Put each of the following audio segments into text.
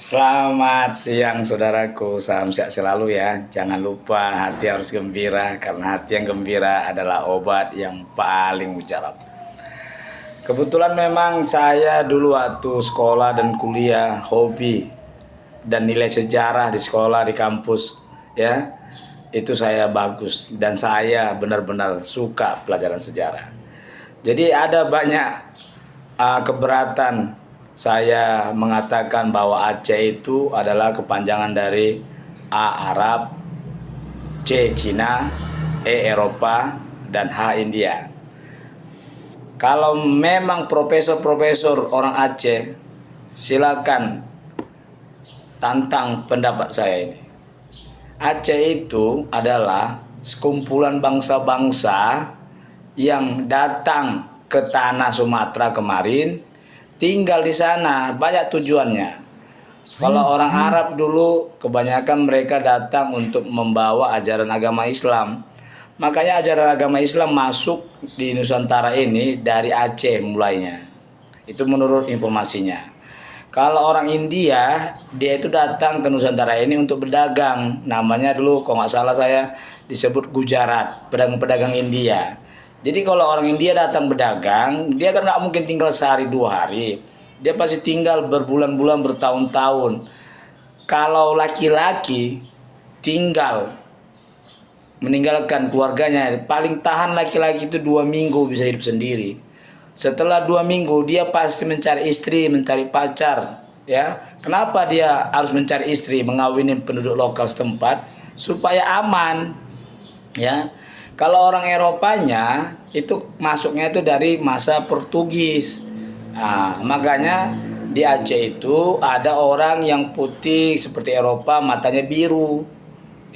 Selamat siang saudaraku, salam sehat selalu ya. Jangan lupa hati harus gembira karena hati yang gembira adalah obat yang paling mujarab. Kebetulan memang saya dulu waktu sekolah dan kuliah hobi dan nilai sejarah di sekolah di kampus ya. Itu saya bagus dan saya benar-benar suka pelajaran sejarah. Jadi ada banyak keberatan saya mengatakan bahwa Aceh itu adalah kepanjangan dari A. Arab, C. Cina, E. Eropa, dan H. India. Kalau memang profesor-profesor orang Aceh, silakan tantang pendapat saya ini. Aceh itu adalah sekumpulan bangsa-bangsa yang datang ke tanah Sumatera kemarin, tinggal di sana, banyak tujuannya. Kalau orang Arab dulu kebanyakan mereka datang untuk membawa ajaran agama Islam. Makanya ajaran agama Islam masuk di Nusantara ini dari Aceh mulainya. Itu menurut informasinya. Kalau orang India, dia itu datang ke Nusantara ini untuk berdagang. Namanya dulu kalau nggak salah saya disebut Gujarat, pedagang-pedagang India. Jadi kalau orang India datang berdagang, dia kan nggak mungkin tinggal sehari dua hari. Dia pasti tinggal berbulan-bulan, bertahun-tahun. Kalau laki-laki tinggal meninggalkan keluarganya, paling tahan laki-laki itu 2 minggu bisa hidup sendiri. Setelah 2 minggu dia pasti mencari istri, mencari pacar. Ya, kenapa dia harus mencari istri, mengawini penduduk lokal setempat supaya aman. Ya, kalau orang Eropanya itu masuknya itu dari masa Portugis. Nah, makanya di Aceh itu ada orang yang putih seperti Eropa, matanya biru.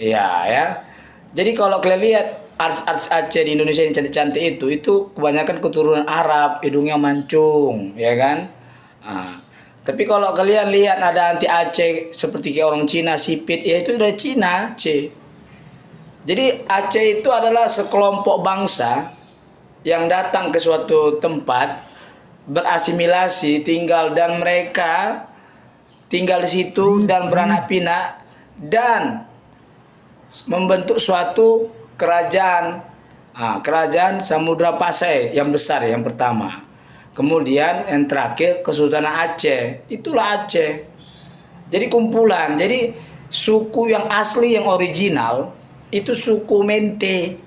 Ya. Jadi kalau kalian lihat artis-artis Aceh di Indonesia yang cantik-cantik itu kebanyakan keturunan Arab, hidungnya mancung, ya kan? Nah, tapi kalau kalian lihat ada anti Aceh seperti kayak orang Cina, sipit, ya itu dari Cina, Aceh. Jadi Aceh itu adalah sekelompok bangsa yang datang ke suatu tempat, berasimilasi, tinggal, dan mereka tinggal di situ dan beranak pinak dan membentuk suatu kerajaan. Kerajaan Samudra Pasai yang besar yang pertama. Kemudian yang terakhir Kesultanan Aceh. Itulah Aceh. Jadi kumpulan. Jadi suku yang asli yang original itu suku Mente.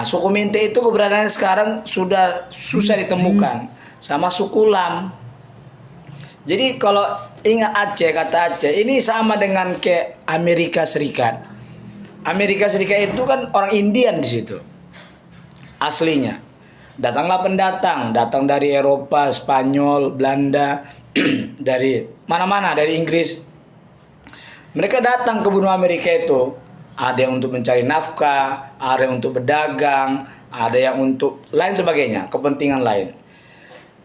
Suku Mente itu keberadaannya sekarang sudah susah ditemukan sama suku Lam. Jadi kalau ingat Aceh, kata Aceh ini sama dengan ke Amerika Serikat. Amerika Serikat itu kan orang Indian di situ aslinya. Datanglah pendatang, datang dari Eropa, Spanyol, Belanda, dari mana-mana, dari Inggris. Mereka datang ke benua Amerika itu. Ada yang untuk mencari nafkah, ada yang untuk berdagang, ada yang untuk lain sebagainya, kepentingan lain.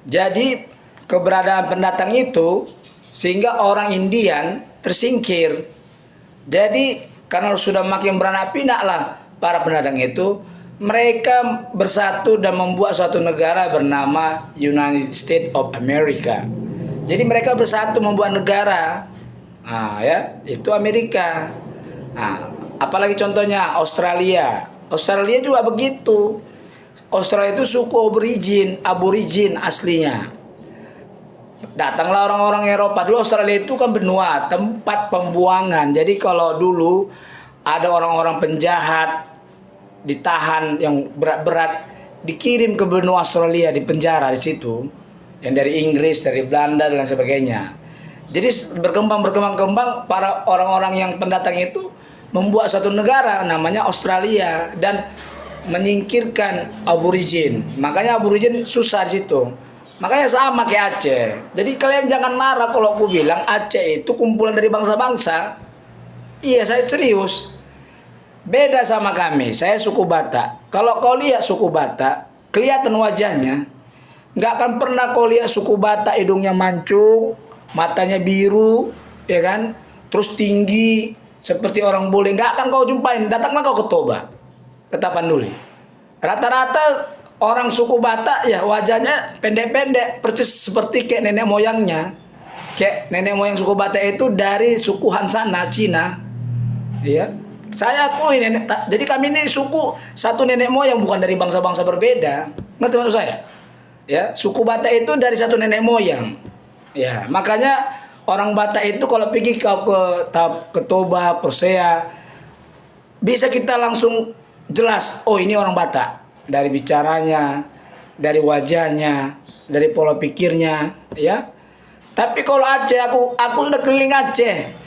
Jadi keberadaan pendatang itu sehingga orang Indian tersingkir. Jadi karena sudah makin beranak pinak lah para pendatang itu, mereka bersatu dan membuat suatu negara bernama United States of America. Jadi mereka bersatu membuat negara, itu Amerika. Apalagi contohnya Australia. Australia juga begitu. Australia itu suku aborigin aslinya. Datanglah orang-orang Eropa. Dulu Australia itu kan benua, tempat pembuangan. Jadi kalau dulu ada orang-orang penjahat ditahan yang berat-berat, dikirim ke benua Australia, di penjara di situ. Yang dari Inggris, dari Belanda dan sebagainya. Jadi berkembang para orang-orang yang pendatang itu membuat satu negara namanya Australia dan menyingkirkan aborigin. Makanya aborigin susah di situ. Makanya sama kayak Aceh. Jadi kalian jangan marah kalau aku bilang Aceh itu kumpulan dari bangsa-bangsa. Iya, saya serius. Beda sama kami, saya suku Batak. Kalau kau lihat suku Batak, kelihatan wajahnya. Nggak akan pernah kau lihat suku Batak hidungnya mancung, matanya biru, ya kan? Terus tinggi, seperti orang bule. Nggak akan kau jumpain. Datanglah kau ke Toba, ke Tapanuli. Rata-rata orang suku Batak ya wajahnya pendek-pendek persis seperti kayak nenek moyangnya. Kayak nenek moyang suku Batak itu dari suku Han sana, Cina. Iya. Saya akui jadi kami ini suku satu nenek moyang, bukan dari bangsa-bangsa berbeda. Ngerti maksud saya? Ya, suku Batak itu dari satu nenek moyang. Ya, makanya orang Batak itu kalau pergi ke Toba, Persea, bisa kita langsung jelas, oh ini orang Batak. Dari bicaranya, dari wajahnya, dari pola pikirnya, ya. Tapi kalau Aceh, aku sudah keliling Aceh.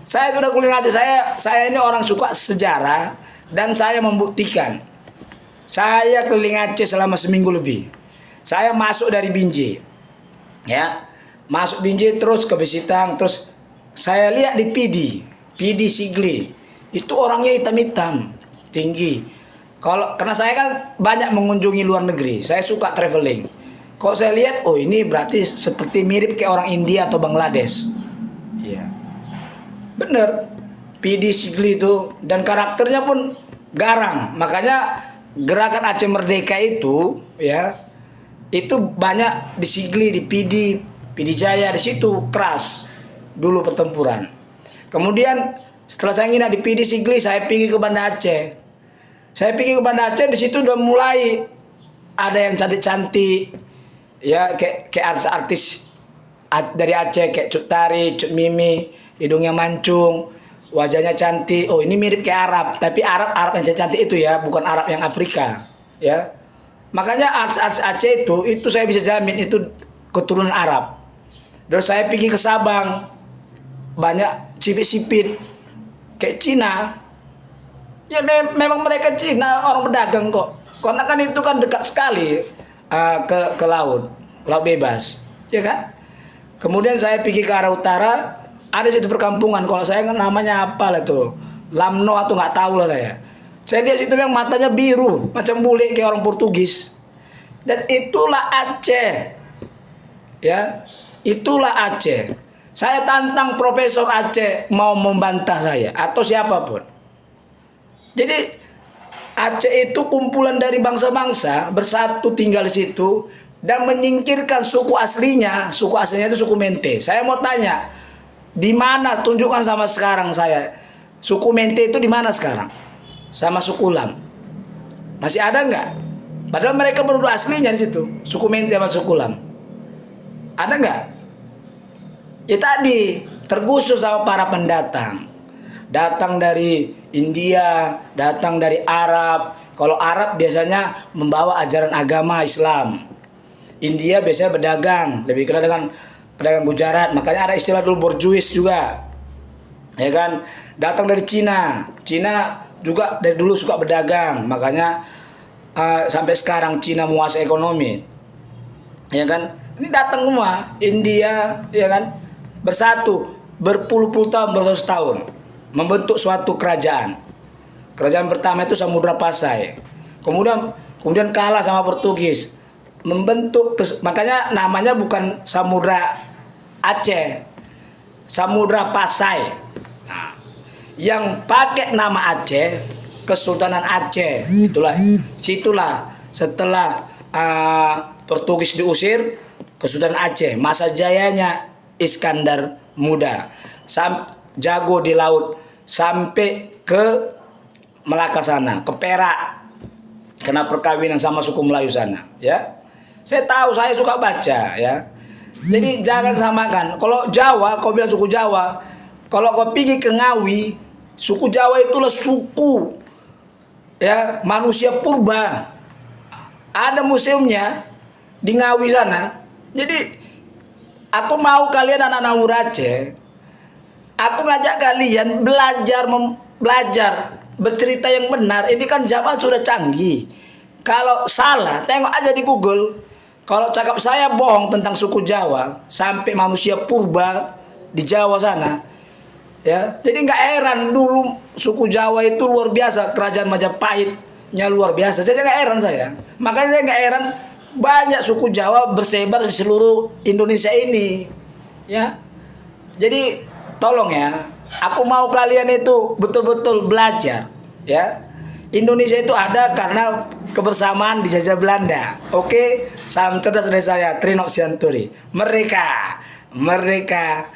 Saya sudah keliling Aceh. Saya ini orang suka sejarah dan saya membuktikan. Saya keliling Aceh selama seminggu lebih. Saya masuk dari Binjai, ya, masuk Binjai terus ke Besitang, terus saya lihat di Pidi Sigli, itu orangnya hitam-hitam, tinggi. Karena saya kan banyak mengunjungi luar negeri, saya suka traveling. Kalau saya lihat, oh ini berarti seperti mirip kayak orang India atau Bangladesh. Iya. Bener. Pidi Sigli itu, dan karakternya pun garang. Makanya gerakan Aceh Merdeka itu, ya, itu banyak di Sigli, di Pidi Jaya, di situ keras dulu pertempuran. Kemudian setelah saya nginap di Pidi Sigli, saya pergi ke Banda Aceh. Saya pergi ke Banda Aceh, di situ udah mulai ada yang cantik-cantik. Ya, kayak artis dari Aceh, kayak Cut Tari, Cut Mimi, hidungnya mancung, wajahnya cantik. Oh, ini mirip kayak Arab, tapi Arab yang cantik itu ya, bukan Arab yang Afrika, ya. Makanya artis Aceh itu saya bisa jamin itu keturunan Arab. Terus saya pergi ke Sabang, banyak sipit-sipit kayak Cina. Ya memang mereka Cina, orang pedagang kok. Karena kan itu kan dekat sekali ke laut bebas, ya kan? Kemudian saya pergi ke arah utara, ada situ perkampungan. Kalau saya kan namanya apa lah tuh, Lamno atau nggak tahu lah saya. Saya lihat situ yang matanya biru, macam bule kayak orang Portugis. Dan itulah Aceh, ya, itulah Aceh. Saya tantang Profesor Aceh mau membantah saya atau siapapun. Jadi Aceh itu kumpulan dari bangsa-bangsa bersatu tinggal di situ dan menyingkirkan suku aslinya. Suku aslinya itu suku Mente. Saya mau tanya, di mana? Tunjukkan sama sekarang saya. Suku Mente itu di mana sekarang? Sama suku Lam. Masih ada nggak? Padahal mereka penduduk aslinya di situ. Suku Mente sama suku Lam. Ada nggak? Ya tadi tergusur sama para pendatang. Datang dari India, datang dari Arab. Kalau Arab biasanya membawa ajaran agama Islam. India biasanya berdagang, lebih kenal dengan pedagang Gujarat. Makanya ada istilah dulu borjuis juga, ya kan? Datang dari Cina. Cina juga dari dulu suka berdagang. Makanya sampai sekarang Cina menguasai ekonomi, ya kan? Ini datang semua India, ya kan? Bersatu berpuluh-puluh tahun, beratus tahun, membentuk suatu kerajaan. Kerajaan pertama itu Samudra Pasai. Kemudian kalah sama Portugis. Membentuk, makanya namanya bukan Samudra Aceh, Samudra Pasai. Nah, yang pakai nama Aceh, Kesultanan Aceh. Situlah setelah Portugis diusir, Kesultanan Aceh, masa jayanya Iskandar Muda. Jago di laut sampai ke Melaka sana, ke Perak, kena perkawinan sama suku Melayu sana, ya. Saya tahu, saya suka baca, ya. Jadi jangan samakan. Kalau Jawa, kau bilang suku Jawa, kalau kau pergi ke Ngawi, suku Jawa itulah suku, ya, manusia purba. Ada museumnya di Ngawi sana. Jadi aku mau kalian anak-anak muda Aceh, aku ngajak kalian belajar bercerita yang benar. Ini kan zaman sudah canggih. Kalau salah, tengok aja di Google. Kalau cakap saya bohong tentang suku Jawa sampai manusia purba di Jawa sana, ya. Jadi nggak heran dulu suku Jawa itu luar biasa, kerajaan Majapahitnya luar biasa. Jadi nggak heran saya. Makanya saya nggak heran banyak suku Jawa bersebar di seluruh Indonesia ini, ya. Jadi tolong ya, aku mau kalian itu betul-betul belajar, ya. Indonesia itu ada karena kebersamaan dijajah Belanda. Oke, salam cerdas dari saya, Trinok Sianturi. Merdeka. Merdeka.